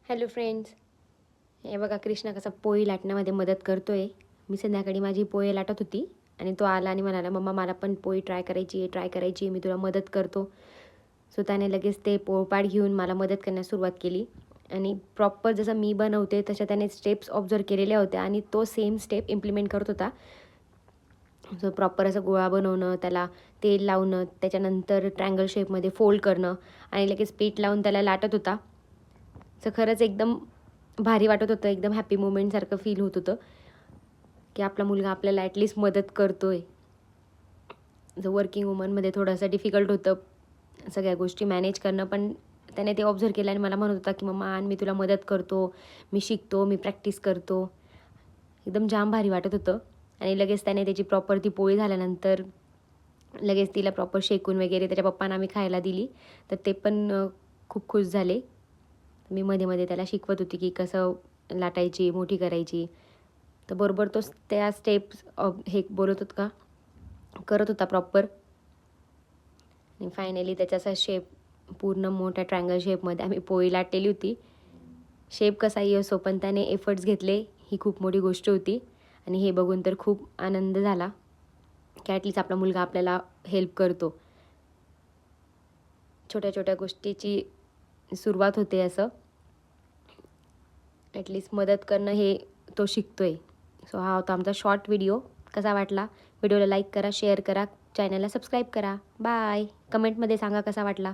Hello friends, हे बघा कृष्णा कसा पोळी लाटण्यामध्ये मदत करतोय. मी संध्याकाळी माझी पोळी लाटत होती आणि तो आला आणि म्हणाला, मम्मा मला पण पोळी ट्राय करायची आहे, मी तुला मदत करतो. सो त्याने लगेच ते पोळपाट घेऊन मला मदत करण्यास सुरुवात केली आणि प्रॉपर जसं मी बनवते तशा त्याने स्टेप्स ऑब्झर्व केलेल्या होत्या आणि तो सेम स्टेप इम्प्लिमेंट करत होता. सो प्रॉपर असं गोळा बनवणं, त्याला तेल लावणं, त्याच्यानंतर ट्रँगल शेपमध्ये फोल्ड करणं आणि लगेच पीठ लावून त्याला लाटत होता. सो खरंच एकदम भारी वाटत होतं, एकदम हॅपी मोमेंटसारखं फील होत होतं की आपला मुलगा आपल्याला ॲटलीस्ट मदत करतोय. जो वर्किंग वुमनमध्ये थोडंसं डिफिकल्ट होतं सगळ्या गोष्टी मॅनेज करणं, पण त्याने ते ऑब्झर्व केलं आणि मला म्हणत होता की मम्मा आण, मी तुला मदत करतो, मी शिकतो, मी प्रॅक्टिस करतो. एकदम जाम भारी वाटत होतं. आणि लगेच त्याने त्याची प्रॉपर ती पोळी झाल्यानंतर लगेच तिला प्रॉपर शेकून वगैरे त्याच्या पप्पांना आम्ही खायला दिली. तर ते पण खूप खुश झाले. मी मध्ये त्याला शिकवत होती की कसं लाटायची, मोठी करायची. तर बरोबर तो त्या स्टेप्स हे बोलत होत का करत होता प्रॉपर. आणि फायनली त्याचा असा शेप पूर्ण मोठ्या ट्रायंगल शेपमध्ये आम्ही पोळी लाटलेली होती. शेप कसाही असो, पण त्याने एफर्ट्स घेतले, ही खूप मोठी गोष्ट होती. आणि हे बघून तर खूप आनंद झाला की ॲटलीस्ट आपला मुलगा आपल्याला हेल्प करतो. छोट्या छोट्या गोष्टीची सुरुवात होते असं. ॲटलीस्ट मदत करणं हे तो शिकतोय. सो हा होता आमचा शॉर्ट व्हिडिओ. कसा वाटला? व्हिडिओला लाईक करा, शेअर करा, चॅनलला सबस्क्राईब करा. बाय. कमेंटमध्ये सांगा कसा वाटला.